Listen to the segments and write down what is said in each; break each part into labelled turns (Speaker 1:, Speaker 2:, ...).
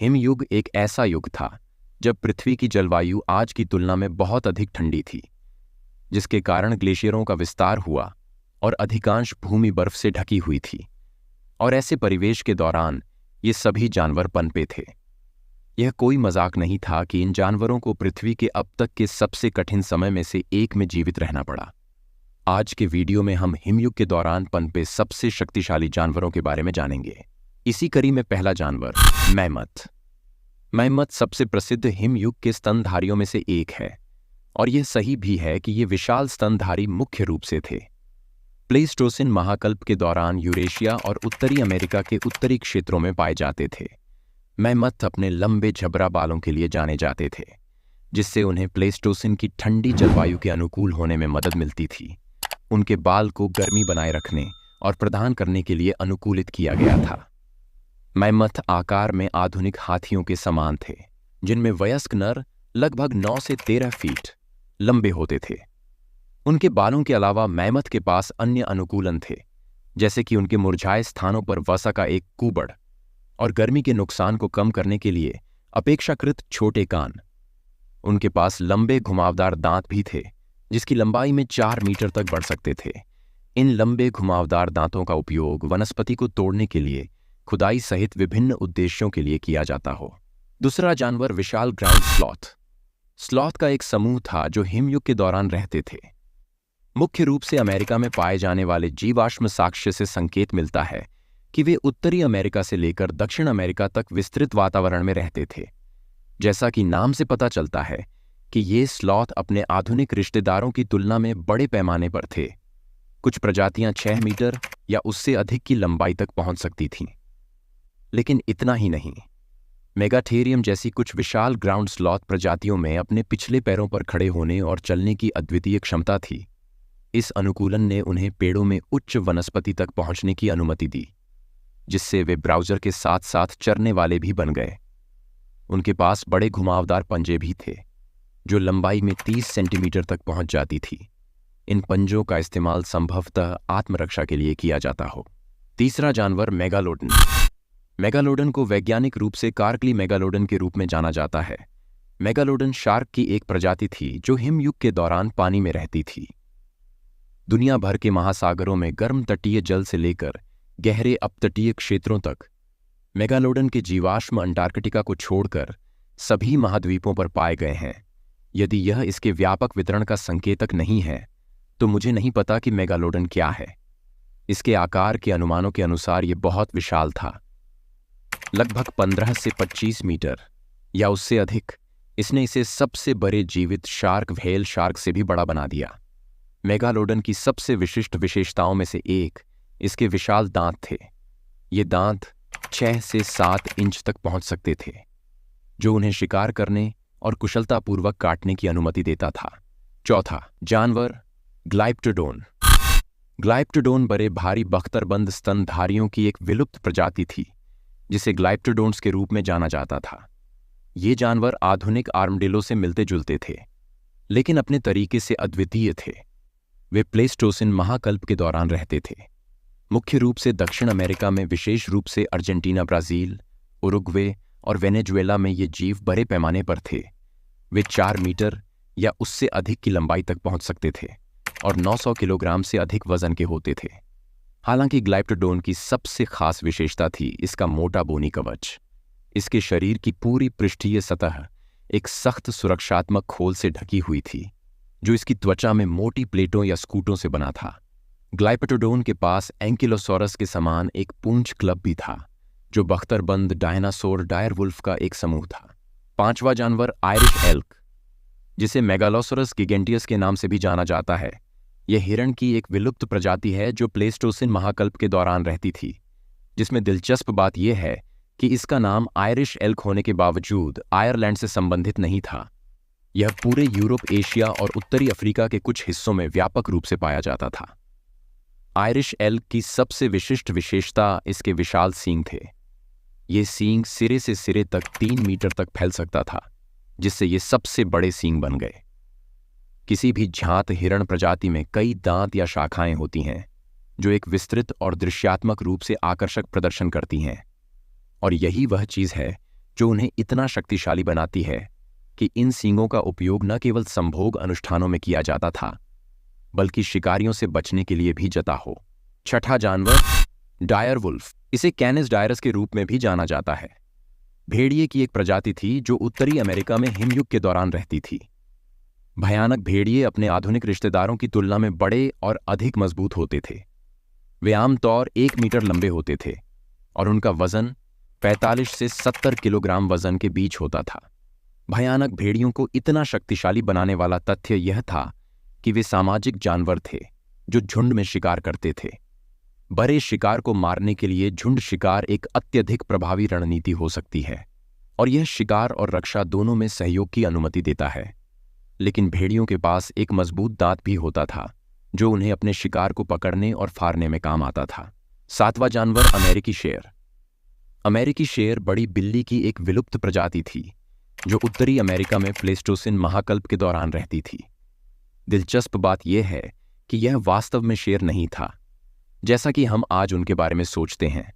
Speaker 1: हिमयुग एक ऐसा युग था जब पृथ्वी की जलवायु आज की तुलना में बहुत अधिक ठंडी थी, जिसके कारण ग्लेशियरों का विस्तार हुआ और अधिकांश भूमि बर्फ से ढकी हुई थी। और ऐसे परिवेश के दौरान ये सभी जानवर पनपे थे। यह कोई मजाक नहीं था कि इन जानवरों को पृथ्वी के अब तक के सबसे कठिन समय में से एक में जीवित रहना पड़ा। आज के वीडियो में हम हिमयुग के दौरान पनपे सबसे शक्तिशाली जानवरों के बारे में जानेंगे। इसी कड़ी में पहला जानवर मैमथ। मैमथ सबसे प्रसिद्ध हिमयुग के स्तनधारियों में से एक है, और यह सही भी है कि ये विशाल स्तनधारी मुख्य रूप से थे। प्लेस्टोसिन महाकल्प के दौरान यूरेशिया और उत्तरी अमेरिका के उत्तरी क्षेत्रों में पाए जाते थे। मैमथ अपने लंबे झबरा बालों के लिए जाने जाते थे, जिससे उन्हें प्लेस्टोसिन की ठंडी जलवायु के अनुकूल होने में मदद मिलती थी। उनके बाल को गर्मी बनाए रखने और प्रदान करने के लिए अनुकूलित किया गया था। मैमथ आकार में आधुनिक हाथियों के समान थे, जिनमें वयस्क नर लगभग 9 से 13 फीट लंबे होते थे। उनके बालों के अलावा मैमथ के पास अन्य अनुकूलन थे, जैसे कि उनके मुरझाए स्थानों पर वसा का एक कुबड़ और गर्मी के नुकसान को कम करने के लिए अपेक्षाकृत छोटे कान। उनके पास लंबे घुमावदार दांत भी थे, जिसकी लंबाई में 4 मीटर तक बढ़ सकते थे। इन लंबे घुमावदार दांतों का उपयोग वनस्पति को तोड़ने के लिए, खुदाई सहित विभिन्न उद्देश्यों के लिए किया जाता हो। दूसरा जानवर विशाल ग्राउंड स्लॉथ। स्लॉथ का एक समूह था जो हिमयुग के दौरान रहते थे। मुख्य रूप से अमेरिका में पाए जाने वाले जीवाश्म साक्ष्य से संकेत मिलता है कि वे उत्तरी अमेरिका से लेकर दक्षिण अमेरिका तक विस्तृत वातावरण में रहते थे। जैसा कि नाम से पता चलता है कि ये स्लॉथ अपने आधुनिक रिश्तेदारों की तुलना में बड़े पैमाने पर थे। कुछ प्रजातियां 6 मीटर या उससे अधिक की लंबाई तक पहुंच सकती थीं। लेकिन इतना ही नहीं, मेगाथेरियम जैसी कुछ विशाल ग्राउंड स्लॉथ प्रजातियों में अपने पिछले पैरों पर खड़े होने और चलने की अद्वितीय क्षमता थी। इस अनुकूलन ने उन्हें पेड़ों में उच्च वनस्पति तक पहुंचने की अनुमति दी, जिससे वे ब्राउजर के साथ साथ चरने वाले भी बन गए। उनके पास बड़े घुमावदार पंजे भी थे, जो लंबाई में 30 सेंटीमीटर तक पहुंच जाती थी। इन पंजों का इस्तेमाल संभवतः आत्मरक्षा के लिए किया जाता हो। तीसरा जानवर मेगालोडन। मेगालोडन को वैज्ञानिक रूप से कार्कली मेगालोडन के रूप में जाना जाता है। मेगालोडन शार्क की एक प्रजाति थी जो हिमयुग के दौरान पानी में रहती थी। दुनिया भर के महासागरों में गर्म तटीय जल से लेकर गहरे अपतटीय क्षेत्रों तक मेगालोडन के जीवाश्म अंटार्कटिका को छोड़कर सभी महाद्वीपों पर पाए गए हैं। यदि यह इसके व्यापक वितरण का संकेतक नहीं है, तो मुझे नहीं पता कि मेगालोडन क्या है। इसके आकार के अनुमानों के अनुसार यह बहुत विशाल था, लगभग 15 से 25 मीटर या उससे अधिक। इसने इसे सबसे बड़े जीवित शार्क व्हेल शार्क से भी बड़ा बना दिया। मेगालोडन की सबसे विशिष्ट विशेषताओं में से एक इसके विशाल दांत थे। ये दांत 6 से 7 इंच तक पहुंच सकते थे, जो उन्हें शिकार करने और कुशलतापूर्वक काटने की अनुमति देता था। चौथा जानवर ग्लाइप्टोडोन। ग्लाइप्टोडोन बड़े भारी बख्तरबंद स्तनधारियों की एक विलुप्त प्रजाति थी, जिसे ग्लाइप्टोडोन्स के रूप में जाना जाता था। ये जानवर आधुनिक आर्मडिलो से मिलते जुलते थे, लेकिन अपने तरीके से अद्वितीय थे। वे प्लेस्टोसिन महाकल्प के दौरान रहते थे। मुख्य रूप से दक्षिण अमेरिका में, विशेष रूप से अर्जेंटीना, ब्राजील, उरुग्वे और वेनेजुएला में ये जीव बड़े पैमाने पर थे। वे 4 मीटर या उससे अधिक की लंबाई तक पहुंच सकते थे और 900 किलोग्राम से अधिक वजन के होते थे। हालांकि ग्लाइप्टोडोन की सबसे खास विशेषता थी इसका मोटा बोनी कवच। इसके शरीर की पूरी पृष्ठीय सतह एक सख्त सुरक्षात्मक खोल से ढकी हुई थी, जो इसकी त्वचा में मोटी प्लेटों या स्कूटों से बना था। ग्लाइप्टोडोन के पास एंकिलोसोरस के समान एक पूंछ क्लब भी था, जो बख्तरबंद डायनासोर डायरवुल्फ का एक समूह था। पांचवा जानवर आयरिश एल्क, जिसे मेगालोसोरस गिगेंटियस के नाम से भी जाना जाता है। यह हिरण की एक विलुप्त प्रजाति है जो प्लेस्टोसिन महाकल्प के दौरान रहती थी, जिसमें दिलचस्प बात यह है कि इसका नाम आयरिश एल्क होने के बावजूद आयरलैंड से संबंधित नहीं था। यह पूरे यूरोप, एशिया और उत्तरी अफ्रीका के कुछ हिस्सों में व्यापक रूप से पाया जाता था। आयरिश एल्क की सबसे विशिष्ट विशेषता इसके विशाल सींग थे। ये सींग सिरे से सिरे तक 3 मीटर तक फैल सकता था, जिससे ये सबसे बड़े सींग बन गए। किसी भी झांत हिरण प्रजाति में कई दांत या शाखाएं होती हैं, जो एक विस्तृत और दृश्यात्मक रूप से आकर्षक प्रदर्शन करती हैं। और यही वह चीज है जो उन्हें इतना शक्तिशाली बनाती है कि इन सींगों का उपयोग न केवल संभोग अनुष्ठानों में किया जाता था, बल्कि शिकारियों से बचने के लिए भी जता हो। छठा जानवर, डायर वुल्फ। इसे कैनिस डायरस के रूप में भी जाना जाता है। भेड़िए की एक प्रजाति थी जो उत्तरी अमेरिका में हिमयुग के दौरान रहती थी। भयानक भेड़िए अपने आधुनिक रिश्तेदारों की तुलना में बड़े और अधिक मजबूत होते थे। वे आमतौर 1 मीटर लंबे होते थे और उनका वजन 45 से 70 किलोग्राम वजन के बीच होता था। भयानक भेड़ियों को इतना शक्तिशाली बनाने वाला तथ्य यह था कि वे सामाजिक जानवर थे जो झुंड में शिकार करते थे। बड़े शिकार को मारने के लिए झुंड शिकार एक अत्यधिक प्रभावी रणनीति हो सकती है और यह शिकार और रक्षा दोनों में सहयोग की अनुमति देता है। लेकिन भेड़ियों के पास एक मजबूत दांत भी होता था जो उन्हें अपने शिकार को पकड़ने और फाड़ने में काम आता था। सातवां जानवर, अमेरिकी शेर। अमेरिकी शेर बड़ी बिल्ली की एक विलुप्त प्रजाति थी जो उत्तरी अमेरिका में प्लेस्टोसिन महाकल्प के दौरान रहती थी। दिलचस्प बात यह है कि यह वास्तव में शेर नहीं था जैसा कि हम आज उनके बारे में सोचते हैं,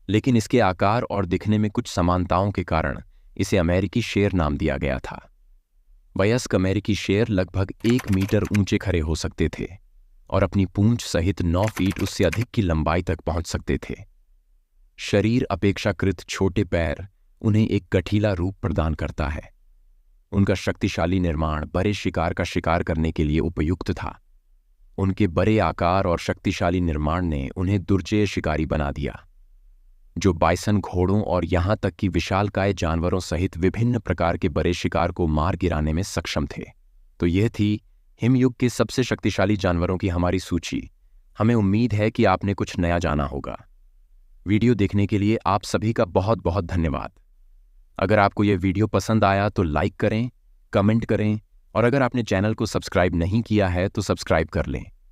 Speaker 1: लेकिन इसके आकार और दिखने में कुछ समानताओं के कारण इसे अमेरिकी शेर नाम दिया गया था। वयस्क अमेरिकी शेर लगभग 1 मीटर ऊंचे खड़े हो सकते थे और अपनी पूंछ सहित 9 फीट उससे अधिक की लंबाई तक पहुंच सकते थे। शरीर अपेक्षाकृत छोटे पैर उन्हें एक गठीला रूप प्रदान करता है। उनका शक्तिशाली निर्माण बड़े शिकार का शिकार करने के लिए उपयुक्त था। उनके बड़े आकार और शक्तिशाली निर्माण ने उन्हें दुर्जेय शिकारी बना दिया, जो बाइसन, घोड़ों और यहां तक कि विशालकाय जानवरों सहित विभिन्न प्रकार के बड़े शिकार को मार गिराने में सक्षम थे। तो यह थी हिमयुग के सबसे शक्तिशाली जानवरों की हमारी सूची। हमें उम्मीद है कि आपने कुछ नया जाना होगा। वीडियो देखने के लिए आप सभी का बहुत बहुत धन्यवाद। अगर आपको यह वीडियो पसंद आया तो लाइक करें, कमेंट करें और अगर आपने चैनल को सब्सक्राइब नहीं किया है तो सब्सक्राइब कर लें।